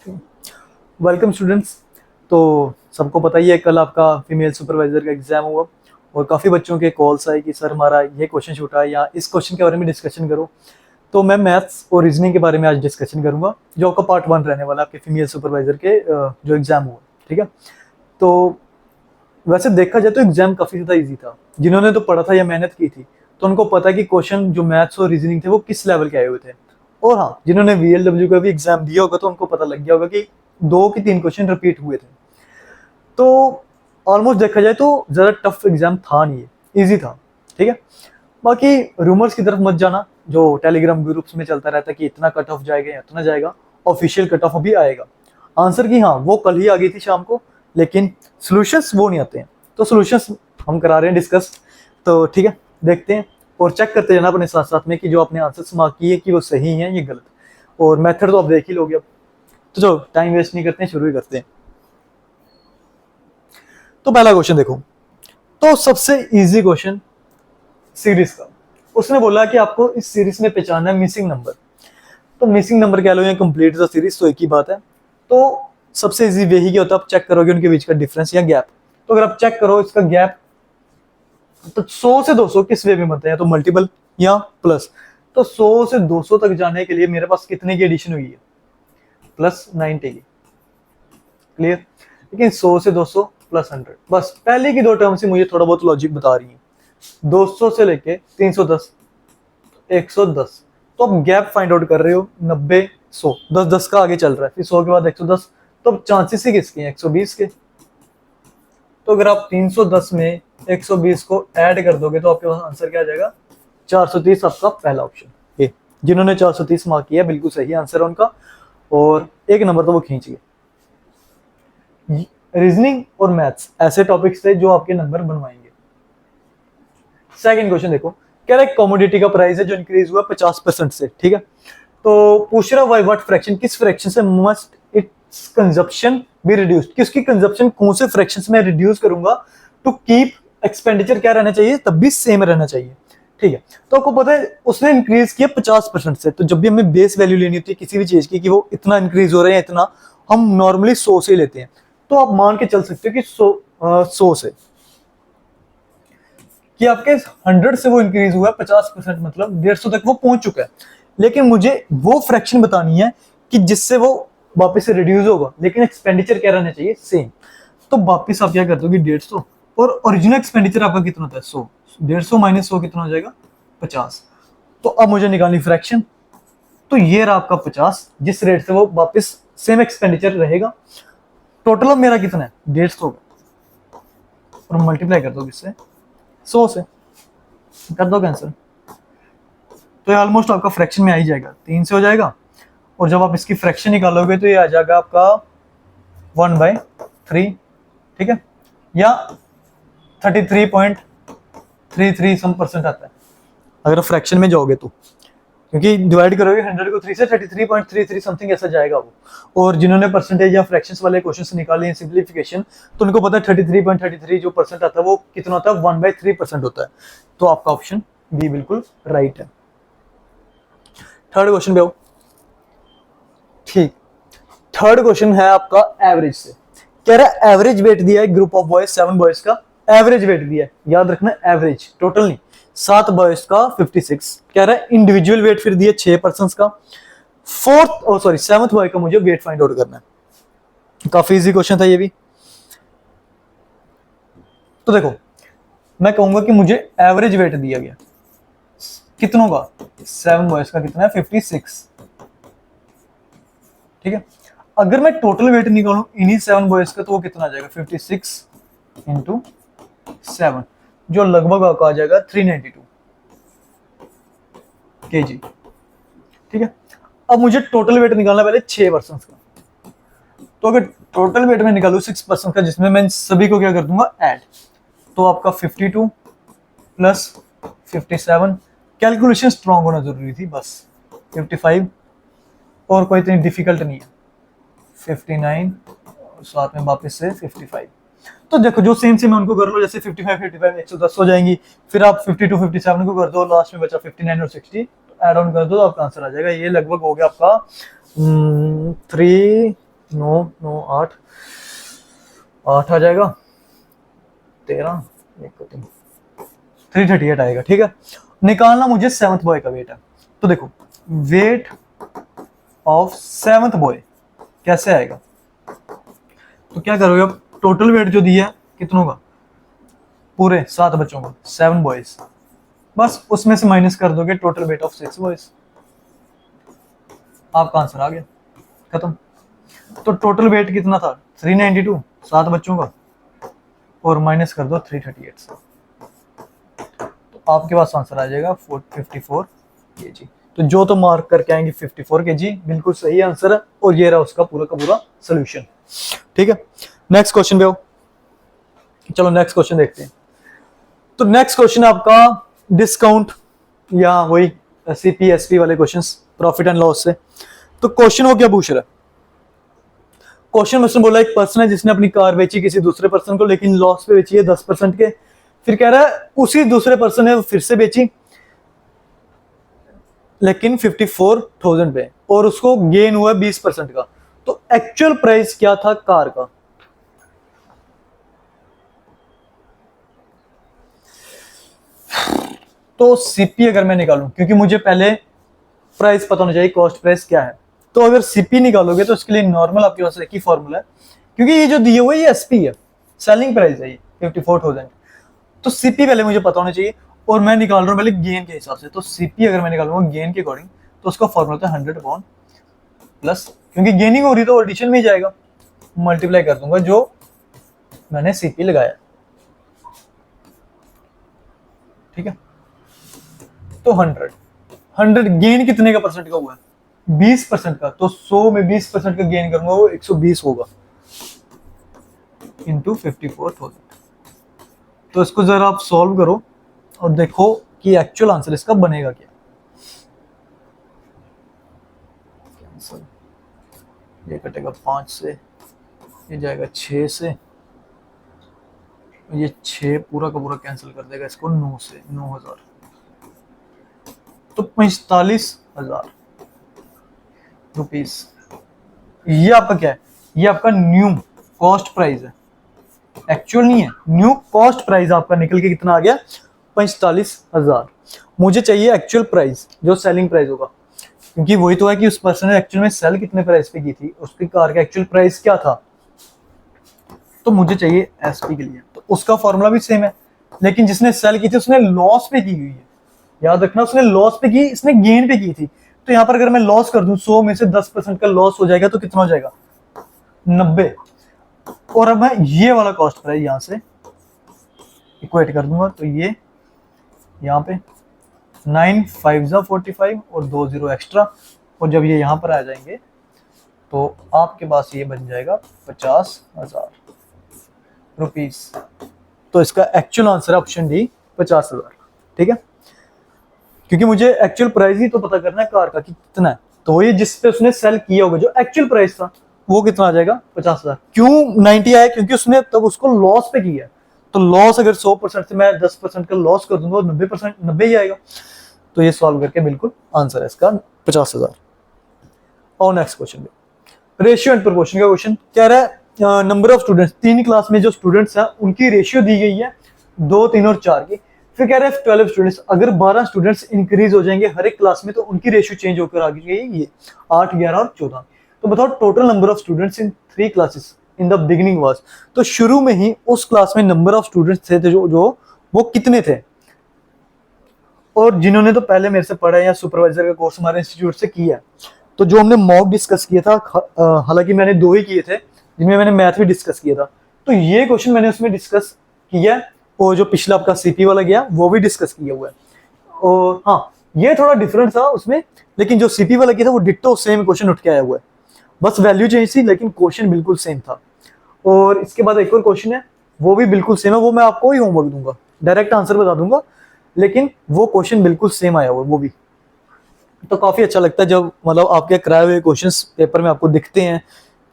Welcome students. तो सबको पता ही है कल आपका फीमेल सुपरवाइजर का एग्जाम हुआ और काफ़ी बच्चों के कॉल्स आए कि सर हमारा ये क्वेश्चन छूटा है या इस क्वेश्चन के बारे में डिस्कशन करो। तो मैं मैथ्स और रीजनिंग के बारे में आज डिस्कशन करूंगा जो आपका पार्ट 1 रहने वाला है आपके फीमेल सुपरवाइजर के जो एग्जाम हुआ। ठीक है, तो वैसे देखा जाए तो एग्जाम काफ़ी ज़्यादा ईजी था। जिन्होंने तो पढ़ा था या मेहनत की थी तो उनको पता है कि क्वेश्चन जो मैथ्स और रीजनिंग थे वो किस लेवल के आए हुए थे। और हाँ, जिन्होंने वीएलडब्ल्यू का भी एग्जाम दिया होगा तो उनको पता लग गया होगा कि 2 कि 3 क्वेश्चन रिपीट हुए थे। तो ऑलमोस्ट देखा जाए तो ज़्यादा टफ एग्जाम था नहीं, है ईजी था। ठीक है, बाकी रूमर्स की तरफ मत जाना जो टेलीग्राम ग्रुप्स में चलता रहता है कि इतना कट ऑफ जाएगा या इतना जाएगा। ऑफिशियल कट ऑफ अभी आएगा। आंसर की हाँ वो कल ही आ गई थी शाम को, लेकिन सॉल्यूशंस वो नहीं आते हैं। तो सॉल्यूशंस हम करा रहे हैं डिस्कस। तो ठीक है, देखते हैं और चेक करते जाना अपने साथ साथ में कि जो आपने आंसर्स मार्क किए कि वो सही हैं ये गलत। और मेथड तो आप देख ही लोगे अब। तो चलो टाइम वेस्ट नहीं करते हैं, शुरू ही करते हैं। तो पहला क्वेश्चन देखो, तो सबसे इजी क्वेश्चन सीरीज का। उसने बोला कि आपको इस सीरीज में पहचानना है मिसिंग नंबर। तो मिसिंग नंबर कह लो या कंप्लीट द सीरीज, तो एक ही बात है। तो सबसे इजी वे ही क्या होता है, आप चेक करोगे उनके बीच का डिफरेंस या गैप। तो अगर आप चेक करो इसका गैप, तो 100 से 200 किस वे में बनते हैं, तो मल्टीपल या प्लस। तो 100 से 200 तक जाने के लिए मेरे पास कितने की एडिशन हुई है, प्लस 90 की। क्लियर। लेकिन 100 से 200 प्लस 100, बस पहले की 2 टर्म से मुझे थोड़ा बहुत लॉजिक बता रही है। 200 से लेके 310, 110। तो अब गैप फाइंड आउट कर रहे हो 90 100, 10 10 का आगे चल रहा है, फिर 100 के बाद 110। तो अब चांसेस ही किसके हैं, 120 के। तो अगर आप 310 में 120 को ऐड कर दोगे तो आपके पास आंसर क्या आ जाएगा, 430। आपका पहला ऑप्शन ये, जिन्होंने 430 मार्क किया बिल्कुल सही आंसर है उनका, और एक नंबर तो वो खींच गए। रीजनिंग और मैथ्स ऐसे टॉपिक्स थे जो आपके नंबर बनवाएंगे। सेकंड क्वेश्चन देखो, कह रहा है कमोडिटी का प्राइस है जो इंक्रीज हुआ 50% से। ठीक है, तो पूछ रहा है व्हाट फ्रैक्शन, किस फ्रैक्शन से must it's consumption be reduced, कि उसकी कंजप्शन कौन से फ्रैक्शन में रिड्यूस करूंगा टू कीप एक्सपेंडिचर क्या रहना चाहिए, तब भी सेम रहना चाहिए। ठीक है, तो आपको पता है उसने इंक्रीज किया 50% से। तो जब भी हमें बेस वैल्यू लेनी होती है किसी भी चीज की कि वो इतना इंक्रीज हो रहा है इतना, हम नॉर्मली 100 से लेते हैं। तो आप मान के चल सकते हो कि 100 से कि आपके 100 से वो इंक्रीज हुआ है 50%, मतलब 150 तक वो पहुंच चुका है। लेकिन मुझे वो फ्रैक्शन बतानी है कि जिससे वो वापस से रिड्यूस होगा लेकिन एक्सपेंडिचर क्या रहना चाहिए, सेम। तो वापस आप क्या कर दोगे 150, और ओरिजिनल एक्सपेंडिचर आपका कितना होता है 100, 150 माइनस 100 कितना हो जाएगा 50। तो अब मुझे निकालनी फ्रैक्शन। तो ये रहा आपका 50, जिस रेट से वो वापस सेम एक्सपेंडिचर रहेगा। टोटल अब मेरा कितना है 150 और मल्टीप्लाई कर दो किससे, 100 से, कर दो कैंसिल। तो ये ऑलमोस्ट आपका फ्रैक्शन में आ ही जाएगा, 3 से हो जाएगा। और जब आप इसकी फ्रैक्शन निकालोगे तो ये आ जाएगा आपका 1/3। ठीक है, या 33.33 सम परसेंट आता है अगर फ्रैक्शन में जाओगे तो, क्योंकि डिवाइड करोगे 100 को 3 से 33.33 समथिंग ऐसा जाएगा वो। और जिन्होंने परसेंटेज या फ्रैक्शंस वाले क्वेश्चंस निकाले हैं सिंप्लीफिकेशन, तो उनको पता है 33.33 जो परसेंट आता है वो कितना होता है, 1/3% होता है। तो आपका ऑप्शन बी बिल्कुल राइट है। थर्ड क्वेश्चन पे आओ। ठीक, थर्ड क्वेश्चन है आपका एवरेज से। कह रहा है एवरेज वेट दिया है ग्रुप ऑफ बॉयज 7 बॉयज का, एवरेज वेट दिया है, याद रखना एवरेज, टोटल नहीं। 7 बॉयज का 56। कह रहा है इंडिविजुअल वेट फिर दिया 6 पर्सन का। सेवंथ बॉय का मुझे वेट फाइंड आउट करना है। काफी इजी क्वेश्चन था ये भी। तो देखो मैं कहूंगा कि मुझे एवरेज वेट दिया गया कितनों का, 7 बॉयज का कितना है 56। ठीक है, अगर मैं टोटल वेट निकालूं इन्हीं 7 बॉयज का तो वो कितना आ जाएगा 56 इंटू 7, जो लगभग आपका आ जाएगा 392 kg। ठीक है, अब मुझे टोटल वेट निकालना पहले 6 पर्सन का। तो अगर टोटल वेट में निकालू 6 पर्सन का जिसमें मैं सभी को क्या कर दूंगा ऐड, तो आपका 52 प्लस 57, कैलकुलेशन स्ट्रॉन्ग होना जरूरी थी बस। 55 और कोई इतनी डिफिकल्ट नहीं है, 59 और साथ में वापस से 55। तो देखो जो सेम सेम उनको कर लो, जैसे 55 55 110 हो जाएंगी। फिर आप 52 57 को कर दो, लास्ट में बचा 59 और 60, तो ऐड ऑन कर दो तो आपका आंसर आ जाएगा। ये लगभग हो गया आपका 3 9 9 8 8 आ जाएगा, 13 338 आएगा। ठीक है, निकालना मुझे सेवंथ बॉय का वेट है। तो देखो वेट ऑफ सेवंथ बॉय कैसे आएगा, तो क्या करोगे अब, टोटल वेट जो दिया है कितनों का, पूरे 7 बच्चों का, 7 बॉयज, बस उसमें से माइनस कर दोगे टोटल वेट ऑफ 6 बॉयज, आपका आंसर आ गया, खत्म। तो टोटल वेट कितना था 392, 7 बच्चों का, और माइनस कर दो 338 से, तो आपके पास आंसर आ जाएगा 54 kg। तो जो तो मार्क करके आएंगे 54 kg, बिल्कुल सही आंसर है, और ये रहा उसका पूरा का पूरा सोल्यूशन। ठीक है, नेक्स्ट क्वेश्चन पे आओ। चलो नेक्स्ट क्वेश्चन देखते हैं। तो नेक्स्ट क्वेश्चन आपका डिस्काउंट या वही CPSP वाले क्वेश्चंस, प्रॉफिट एंड लॉस से। तो क्वेश्चन वो क्या पूछ रहा है, क्वेश्चन में उसने बोला एक पर्सन है जिसने अपनी कार बेची किसी दूसरे पर्सन को, लेकिन लॉस पे बेची है 10% के। फिर कह रहा है उसी दूसरे पर्सन ने फिर से बेची लेकिन 54,000 पे, और उसको गेन हुआ 20% का। तो एक्चुअल प्राइस क्या था कार का। तो सीपी अगर मैं निकालूं, क्योंकि मुझे पहले प्राइस पता होना चाहिए, कॉस्ट प्राइस क्या है। तो अगर सीपी निकालोगे तो इसके लिए नॉर्मल आपके पास एक ही फॉर्मूला है, क्योंकि ये जो दिए हुए ये एसपी है, सेलिंग प्राइस है ये 54,000। तो सीपी पहले मुझे पता होना चाहिए, और मैं निकाल रहा हूँ पहले गेन के हिसाब से। तो सीपी अगर मैं निकालूंगा गेन के अकॉर्डिंग, तो उसका फॉर्मूला होता है 100 अपॉन प्लस, क्योंकि गेनिंग हो रही तो एडिशन में ही जाएगा, मल्टीप्लाई कर दूंगा जो मैंने सीपी लगाया। ठीक है, तो 100 गेन कितने का परसेंट का हुआ है, 20% का। तो 100 में 20% का गेन करूंगा वो 120 होगा, इंटू 54,000। तो इसको जरा आप सॉल्व करो और देखो कि एक्चुअल आंसर इसका बनेगा क्या। ये कटेगा 5 से, ये जाएगा 6 से, ये 6 पूरा का पूरा कैंसिल कर देगा इसको 9 से, 9,000, तो 45,000 रुपीस। ये आपका क्या है, ये आपका न्यू कॉस्ट प्राइस है, एक्चुअल नहीं है, न्यू कॉस्ट प्राइस आपका निकल के कितना आ गया 45,000। मुझे चाहिए एक्चुअल प्राइस जो सेलिंग प्राइस होगा, क्योंकि वही तो है कि उस पर्सन ने एक्चुअल में सेल कितने प्राइस पे की थी, उसकी कार का एक्चुअल प्राइस क्या था। तो मुझे चाहिए एसपी के लिए, तो उसका फॉर्मूला भी सेम है, लेकिन जिसने सेल की थी उसने लॉस पे की हुई है, याद रखना, उसने लॉस पे की, इसने गेन पे की थी। तो यहाँ पर अगर मैं लॉस कर दूं, 100 में से 10% का लॉस हो जाएगा, तो कितना हो जाएगा 90। और अब मैं ये वाला कॉस्ट प्राइस यहां से इक्वेट कर दूंगा, तो ये यहाँ पे 9 5 45 और 2 0 एक्स्ट्रा, और जब ये यहाँ पर आ जाएंगे तो आपके पास ये बन जाएगा 50,000 रुपीज। तो इसका एक्चुअल आंसर है ऑप्शन डी 50,000। ठीक है, क्योंकि मुझे एक्चुअल प्राइस ही तो पता करना है कार का कि कितना है। तो ये जिस पे उसने सेल किया होगा जो एक्चुअल प्राइस था वो कितना आ जाएगा 50,000। क्यों 90 आया, क्योंकि उसने तब उसको लॉस पे किया। तो लॉस अगर 100% से मैं 10% का लॉस कर दूंगा, 90% 90 ही आएगा। तो ये सॉल्व करके बिल्कुल आंसर है इसका 50,000। और नेक्स्ट क्वेश्चन पे रेशियो एंड प्रोपोर्शन का क्वेश्चन कह रहा है नंबर ऑफ स्टूडेंट्स, 3 क्लास में जो स्टूडेंट्स हैं उनकी रेशियो दी गई है 2 3 और 4 की। फिर कह रहा है 12 स्टूडेंट्स, अगर 12 स्टूडेंट्स इंक्रीज हो जाएंगे हर एक क्लास में तो उनकी रेशियो चेंज होकर आ गई ये 8 11 और 14। तो बताओ total number of students in 3 classes in the beginning was. तो शुरू में ही उस क्लास में नंबर ऑफ स्टूडेंट्स थे जो वो कितने थे। और जिन्होंने तो पहले मेरे से पढ़ा है या सुपरवाइजर का कोर्स हमारे इंस्टीट्यूट से किया, तो जो हमने मॉक डिस्कस किया था, हालांकि मैंने 2 ही किए थे जिनमें मैंने मैथ भी डिस्कस किया था, तो ये क्वेश्चन मैंने उसमें डिस्कस किया है। और जो पिछला आपका सीपी वाला गया वो भी डिस्कस किया हुआ है। और हाँ, ये थोड़ा डिफरेंट था उसमें, लेकिन जो सीपी वाला किया था वो डिट्टो सेम क्वेश्चन उठ के आया हुआ है, बस वैल्यू चेंज थी लेकिन क्वेश्चन बिल्कुल सेम था। और इसके बाद एक और क्वेश्चन है वो भी बिल्कुल सेम है, वो मैं आपको ही होमवर्क दूंगा, डायरेक्ट आंसर बता दूंगा, लेकिन वो क्वेश्चन बिल्कुल सेम आया हुआ है वो भी। तो काफी अच्छा लगता है जब मतलब आपके कराए हुए क्वेश्चंस पेपर में आपको दिखते हैं,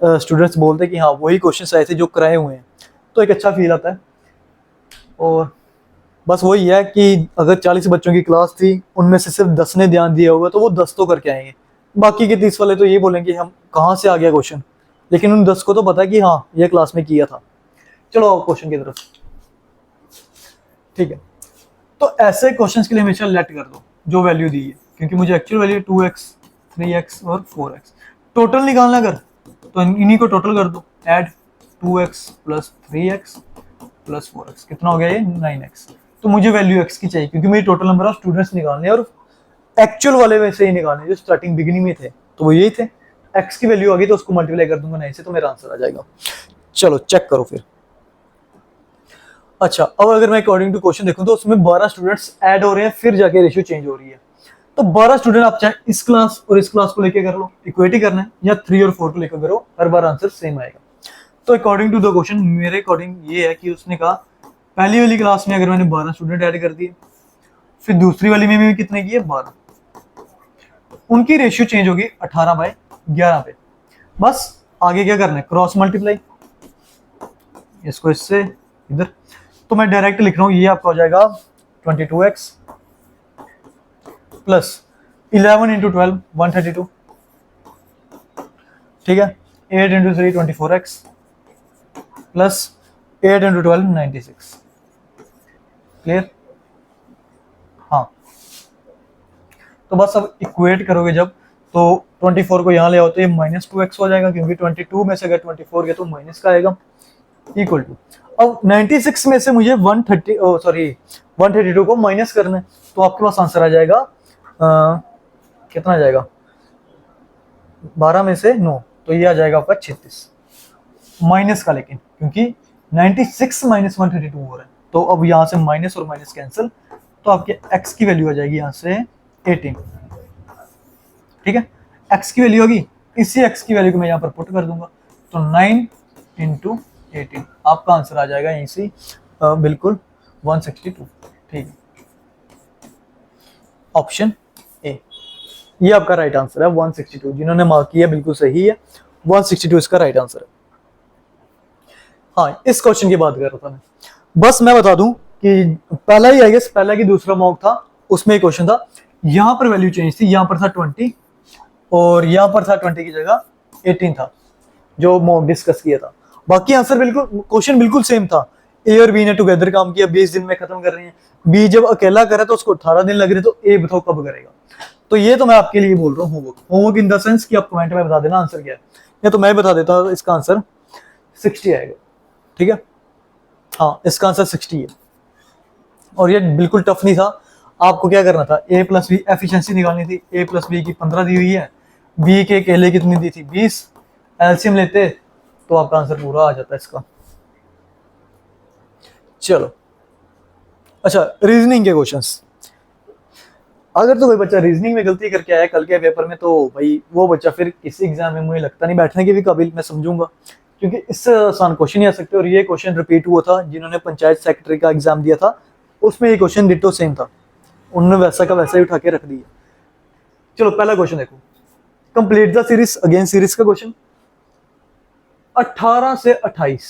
स्टूडेंट्स बोलते हैं कि हाँ वही क्वेश्चंस आए थे जो कराए हुए हैं, तो एक अच्छा फील आता है। और बस वही है कि अगर 40 बच्चों की क्लास थी उनमें से सिर्फ 10 ने ध्यान दिया होगा तो वो 10 तो करके आएंगे, बाकी के 30 वाले तो ये बोलेंगे हम कहाँ से आ गया क्वेश्चन, लेकिन उन 10 को तो पता है कि हाँ ये क्लास में किया था। चलो क्वेश्चन की तरफ। ठीक है, तो ऐसे क्वेश्चंस के लिए हमेशा लेट कर दो जो वैल्यू दी है, क्योंकि मुझे एक्चुअल वैल्यू 2x 3x और 4x टोटल निकालना अगर, तो इन्हीं को टोटल कर दो, add 2x plus 3x plus 4x, कितना हो गया ये 9x। तो मुझे वैल्यू x की चाहिए क्योंकि मेरी टोटल नंबर ऑफ स्टूडेंट्स निकालने हैं और एक्चुअल वाले वैसे ही निकालने जो स्टार्टिंग बिगिनिंग में थे, तो वो यही थे। x की वैल्यू आ गई तो उसको मल्टीप्लाई कर दूंगा 9 से, तो मेरा आंसर आ जाएगा। चलो चेक करो फिर। अच्छा, अब अगर मैं अकॉर्डिंग टू क्वेश्चन देखूं तो उसमें 12 स्टूडेंट्स ऐड हो रहे हैं, फिर जाके रेशियो चेंज हो रही है। तो 12 स्टूडेंट आप चाहे इस क्लास और इस क्लास को लेके कर लो, इक्वेट ही करना है, या 3 और 4 को लेकर करो, हर बार आंसर सेम आएगा। तो अकॉर्डिंग टू द क्वेश्चन मेरे अकॉर्डिंग ये है कि उसने कहा पहली वाली क्लास में अगर मैंने 12 स्टूडेंट ऐड कर दिए, फिर दूसरी वाली में भी कितने किए 12, उनकी रेशियो चेंज होगी 18/11 पे। बस आगे क्या करना है, क्रॉस मल्टीप्लाई, इसको इससे इधर, तो मैं डायरेक्ट लिख रहा हूं, ये आपका हो जाएगा 22x प्लस 11 इंटू 12 132, ठीक है, 8 into 3 24x plus 8 into 12 96। Clear? हाँ, तो बस अब इक्वेट करोगे जब, तो 24 को यहाँ ले आओ तो ये -2x हो जाएगा, क्योंकि 22 में से अगर 24 गया तो माइनस का आएगा, इक्वल टू, अब 96 में से मुझे 132 को माइनस करना है, तो आपके पास आंसर आ जाएगा कितना आ जाएगा, 12 में से 9, तो ये आ जाएगा आपका 36 माइनस का, लेकिन क्योंकि 96 माइनस 132 हो रहा है, तो अब यहाँ से माइनस और माइनस कैंसिल, तो आपके x की वैल्यू आ जाएगी यहाँ से 18। ठीक है, x की वैल्यू होगी, इसी x की वैल्यू को मैं यहाँ पर पुट कर दूंगा, तो 9 इंटू 18, आपका आंसर आ जाएगा यहीं से बिल्कुल 162। ठीक है, ऑप्शन ए, ये आपका राइट आंसर है 162, जिन्होंने मार्क किया बिल्कुल सही है, 162 इसका राइट आंसर है। हाँ, इस क्वेश्चन की बात कर रहा था मैं, बस मैं बता दूं कि पहला ही, आई गेस पहला की दूसरा मॉक था, उसमें एक क्वेश्चन था, यहां पर वैल्यू चेंज थी, यहां पर था 20 और यहां पर था 20 की जगह 18 था, जो मॉक डिस्कस किया था। बाकी आंसर बिल्कुल, क्वेश्चन बिल्कुल सेम था, ए और बी ने टुगेदर काम किया, 20 दिन में खत्म कर रहे हैं, बी जब अकेला करे तो उसको 18 दिन लग रहे, तो ए बताओ कब करेगा। तो ये तो मैं आपके लिए बोल रहा हूँ होमवर्क इन द सेंस कि आप कमेंट में बता देना आंसर क्या है, या तो मैं बता देता हूँ, इसका आंसर 60 आएगा। ठीक है, हाँ इसका आंसर 60 है, और ये बिल्कुल टफ नहीं था। आपको क्या करना था, ए प्लस बी एफिशिएंसी निकालनी थी, ए प्लस बी की 15 दी हुई है, बी के अकेले कितनी दी थी 20, एलसीएम लेते तो आपका आंसर पूरा आ जाता है इसका। चलो अच्छा, रीजनिंग के क्वेश्चंस, अगर तो कोई बच्चा रीजनिंग में गलती करके आया कल के पेपर में, तो भाई वो बच्चा फिर किसी एग्जाम में मुझे लगता नहीं बैठने के भी काबिल मैं समझूंगा, क्योंकि इससे आसान क्वेश्चन नहीं आ सकते। और ये क्वेश्चन रिपीट हुआ था, जिन्होंने पंचायत सेक्रेटरी का एग्जाम दिया था उसमें ये क्वेश्चन डिटो सेम था, उन्होंने वैसा का वैसा ही उठा के रख दिया। चलो पहला क्वेश्चन देखो, complete the series, again series का क्वेश्चन, 18 से 28,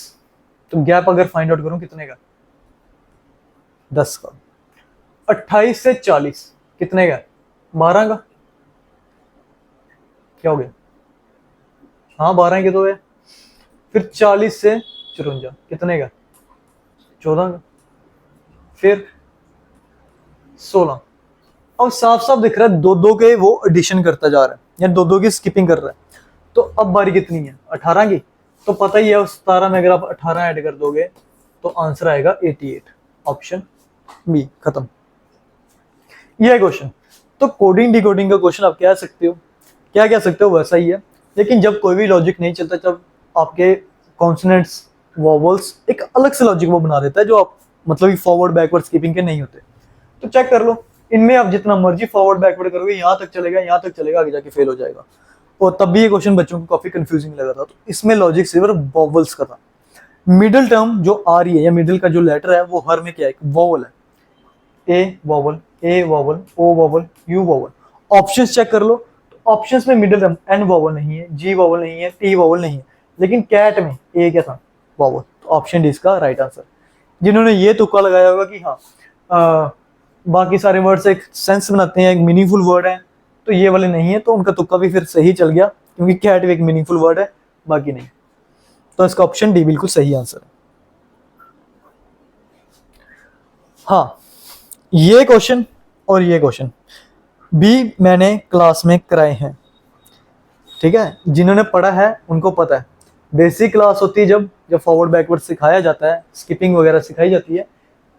तो गैप अगर फाइंड आउट करूं कितने का, 10 का। 28 से 40 कितने का, 12 का, क्या हो गया, हाँ 12 के तो है। फिर 40 से 54 कितने का, 14 का। फिर 16, अब साफ साफ दिख रहा है दो दो के वो एडिशन करता जा रहा है, या दो दो की स्किपिंग कर रहा है, तो अब बारी कितनी है 18 की, तो पता ही है उस 17 में अगर आप 18 ऐड कर दोगे तो आंसर आएगा 88, ऑप्शन बी, खत्म। ये है क्वेश्चन। तो कोडिंग डिकोडिंग का क्वेश्चन आप कह सकते हो, क्या कह सकते हो वैसा ही है, लेकिन जब कोई भी लॉजिक नहीं चलता, जब आपके कॉन्सोनेंट्स वॉवल्स एक अलग से लॉजिक वो बना देता है, जो आप मतलब फॉरवर्ड बैकवर्ड स्किपिंग के नहीं होते। तो चेक कर लो, इनमें आप जितना मर्जी फॉरवर्ड बैकवर्ड करोगे, यहाँ तक चलेगा, यहाँ तक चलेगा, आगे जाके फेल हो जाएगा। और तब भी ये क्वेश्चन बच्चों को काफी कंफ्यूजिंग लगा था। तो इसमें लॉजिक सिर्फ वॉवल्स का था। मिडिल टर्म जो आ रही है, या मिडिल का जो लेटर है, वो हर में क्या है, वॉवल है, A vowel, A vowel, O vowel, U vowel. Options check कर लो, तो ऑप्शंस में मिडिल टर्म एन वॉवल नहीं है, जी वॉवल नहीं है, टी वॉवल नहीं है, लेकिन कैट में ए क्या था, वॉवल। तो ऑप्शन डी इसका राइट आंसर। जिन्होंने ये तुक्का लगाया होगा कि हाँ बाकी सारे वर्ड्स एक सेंस बनाते हैं, एक मीनिंगफुल वर्ड है, तो ये वाले नहीं है, तो उनका तुक्का भी फिर सही चल गया, क्योंकि कैट भी एक मीनिंगफुल वर्ड है, बाकी नहीं। तो इसका ऑप्शन डी बिल्कुल सही आंसर है। हाँ, ये क्वेश्चन और ये क्वेश्चन भी मैंने क्लास में कराए हैं, ठीक है। जिन्होंने पढ़ा है उनको पता है। बेसिक क्लास होती है जब जब फॉरवर्ड बैकवर्ड सिखाया जाता है, स्किपिंग वगैरह सिखाई जाती है,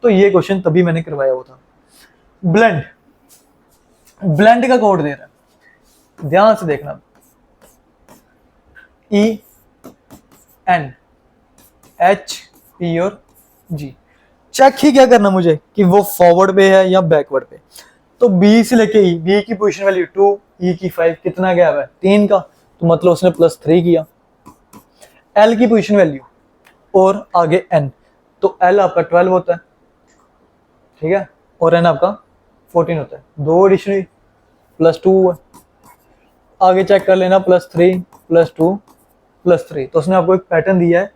तो ये क्वेश्चन तभी मैंने करवाया हुआ था। ब्लेंड, ब्लेंड का कोड दे रहा है, ध्यान से देखना। ENH और G। चेक ही क्या करना मुझे कि वो फॉरवर्ड पे है या बैकवर्ड पे। तो B से लेके E, B की पोजीशन वैल्यू 2, E की 5, कितना गैप है 3 का, तो मतलब उसने +3 किया। L की पोजीशन वैल्यू और आगे N, तो L आपका 12 होता है, ठीक है, और N आपका 14 होता है। 2 एडिशन हुई, +2 है। आगे चेक कर लेना, +3 +2 +3। तो उसने आपको एक पैटर्न दिया है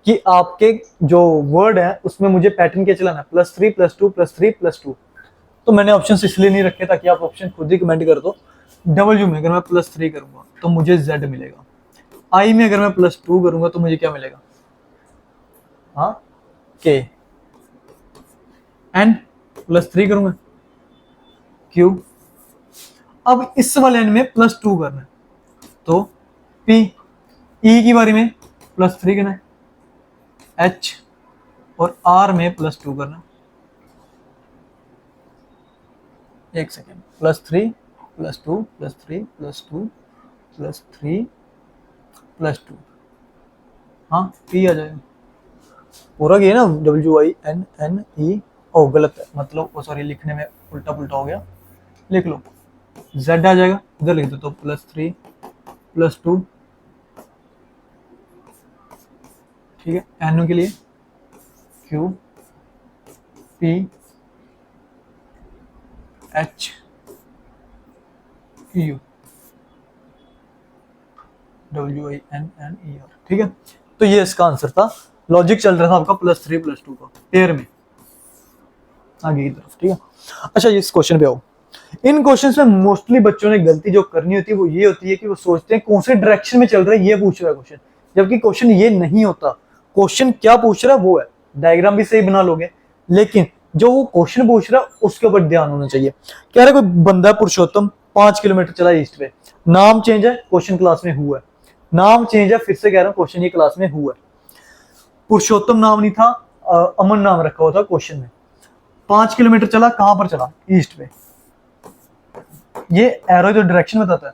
कि आपके जो वर्ड है उसमें मुझे पैटर्न क्या चलाना है, +3 +2 +3 +2। तो मैंने ऑप्शन इसलिए नहीं रखे ताकि आप ऑप्शन खुद ही कमेंट कर दो। W में अगर मैं +3 करूंगा तो मुझे Z मिलेगा, I में अगर मैं +2 करूंगा तो मुझे क्या मिलेगा, हाँ K, N +3 करूंगा Q। अब इस वाले N में +2 करना है तो P, E की बारी में +3 करना है, H और R में +2 करना। एक सेकेंड, +3 +2 +3 +2 +3 +2, हाँ P आ जाएगा पूरा। ये ना WINNE, ओ गलत है, मतलब वो सॉरी लिखने में उल्टा पुल्टा हो गया, लिख लो Z आ जाएगा, इधर लिख दो तो +3 +2, ठीक है। N के लिए Q P H U WINNER, ठीक है। तो ये इसका आंसर था। लॉजिक चल रहा था आपका +3 +2 का पेयर में आगे की तरफ, ठीक है। अच्छा, इस क्वेश्चन पे आओ। इन क्वेश्चंस में मोस्टली बच्चों ने गलती जो करनी होती है वो ये होती है कि वो सोचते हैं कौन से डायरेक्शन में चल रहा है ये पूछ रहा है क्वेश्चन, जबकि क्वेश्चन ये नहीं होता। क्वेश्चन क्या पूछ रहा है वो है, डायग्राम भी सही बना लोगे, लेकिन जो वो क्वेश्चन पूछ रहा है उसके ऊपर ध्यान होना चाहिए। कह रहा है कोई बंदा पुरुषोत्तम 5 किलोमीटर चला ईस्ट पे, नाम चेंज है, क्वेश्चन क्लास में हुआ है, नाम चेंज है, फिर से कह रहा हूं क्वेश्चन ये क्लास में हुआ है। पुरुषोत्तम नाम नहीं था, अमन नाम रखा हुआ था क्वेश्चन में। 5 किलोमीटर चला, कहां पर चला, ईस्ट पे, ये एरो जो डायरेक्शन बताता है।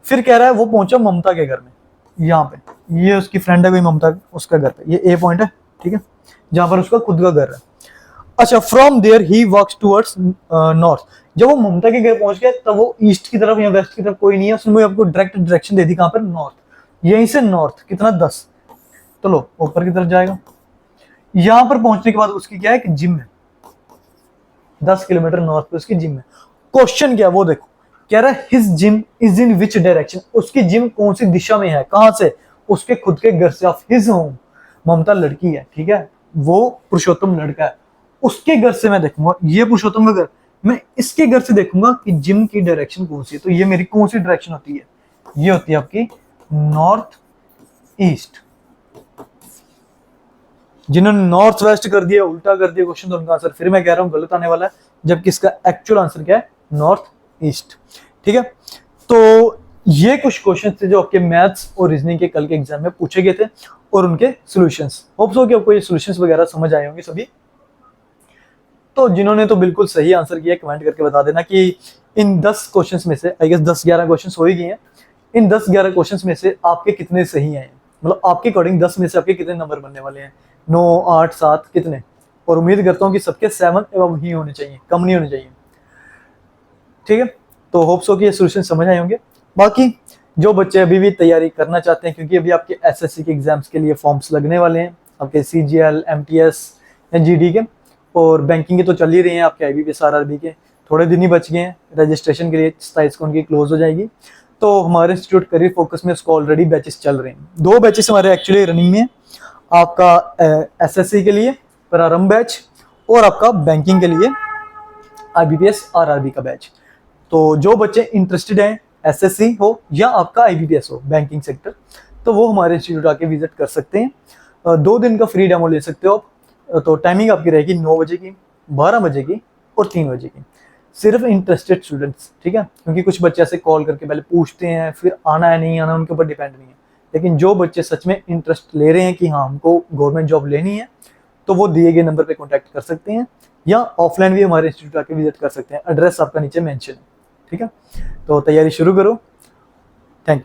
फिर कह रहा है वो पहुंचा ममता के घर में, यहाँ पे ये उसकी फ्रेंड है कोई ममता, उसका घर पे, ये ए पॉइंट है, ठीक है, जहां पर उसका खुद का घर है। अच्छा, फ्रॉम देयर ही वॉक्स टुवर्ड्स नॉर्थ। जब वो ममता के घर पहुंच गया तब वो ईस्ट की तरफ या वेस्ट की तरफ कोई नहीं है, उसने आपको डायरेक्ट डायरेक्शन दे दी, कहां पर, नॉर्थ। यहीं से नॉर्थ कितना 10, तो लो ऊपर की तरफ जाएगा। यहां पर पहुंचने के बाद उसकी क्या है कि जिम है, 10 किलोमीटर नॉर्थ पे उसकी जिम है। क्वेश्चन क्या है वो देखो, कह रहा है his gym is in which direction, उसकी जिम कौन सी दिशा में है, कहां से, उसके खुद के घर से, ऑफ हिज होम। ममता लड़की है, ठीक है, वो पुरुषोत्तम लड़का है, उसके घर से मैं देखूंगा, ये पुरुषोत्तम का घर, मैं इसके घर से देखूंगा कि जिम की डायरेक्शन कौन सी है। तो ये मेरी कौन सी डायरेक्शन होती है, ये होती है आपकी नॉर्थ ईस्ट। जिन्होंने नॉर्थ वेस्ट कर दिया, उल्टा कर दिया क्वेश्चन, तो उनका आंसर फिर मैं कह रहा हूं गलत आने वाला है, जबकि इसका एक्चुअल आंसर क्या है, नॉर्थ ईस्ट, ठीक है। तो ये कुछ क्वेश्चन थे जो आपके मैथ्स और रीजनिंग के कल के एग्जाम में पूछे गए थे और उनके सॉल्यूशंस। होप सो कि आपको ये सॉल्यूशंस वगैरह समझ आए होंगे सभी। तो जिन्होंने तो बिल्कुल सही आंसर किया कमेंट करके बता देना कि इन 10 क्वेश्चंस में से, आई गेस 10-11 क्वेश्चंस हो ही गए हैं, इन 10-11 क्वेश्चंस में से आपके कितने सही आए, मतलब आपके अकॉर्डिंग 10 में से आपके कितने नंबर बनने वाले हैं, 9, 8, 7 कितने। और उम्मीद करता हूँ कि सबके 7 एवं ही होने चाहिए, कम नहीं होने चाहिए, ठीक है। तो होप सो कि ये सोल्यूशन समझ आए होंगे। बाकी जो बच्चे अभी भी तैयारी करना चाहते हैं, क्योंकि अभी आपके एसएससी के एग्जाम्स के लिए फॉर्म्स लगने वाले हैं, आपके सीजीएल, एमटीएस या जीडी के, और बैंकिंग के तो चल ही रहे हैं, आपके आईबीपीएस, आरआरबी के थोड़े दिन ही बच गए हैं रजिस्ट्रेशन के लिए, 27 को उनकी क्लोज हो जाएगी। तो हमारे इंस्टीट्यूट करियर फोकस में उसको ऑलरेडी बैचेस चल रहे हैं, 2 बैचेस हमारे एक्चुअली रनिंग में है, आपका एसएससी के लिए प्रारंभ बैच और आपका बैंकिंग के लिए आईबीपीएस आरआरबी का बैच। तो जो बच्चे इंटरेस्टेड हैं, एसएससी हो या आपका आईबीपीएस हो बैंकिंग सेक्टर, तो वो हमारे इंस्टीट्यूट आके विजिट कर सकते हैं। 2 दिन का फ्री डेमो ले सकते हो आप। तो टाइमिंग आपकी रहेगी 9 बजे की, 12 बजे की और 3 बजे की। सिर्फ इंटरेस्टेड स्टूडेंट्स, ठीक है, क्योंकि कुछ बच्चे ऐसे कॉल करके पहले पूछते हैं, फिर आना है नहीं आना उनके ऊपर डिपेंड नहीं है। लेकिन जो बच्चे सच में इंटरेस्ट ले रहे हैं कि हाँ हमको गवर्नमेंट जॉब लेनी है, तो वो दिए गए नंबर पे कॉन्टैक्ट कर सकते हैं, या ऑफलाइन भी हमारे इंस्टीट्यूट आके विजिट कर सकते हैं। एड्रेस आपका नीचे मेंशन है, ठीक है। तो तैयारी शुरू करो। Thank you.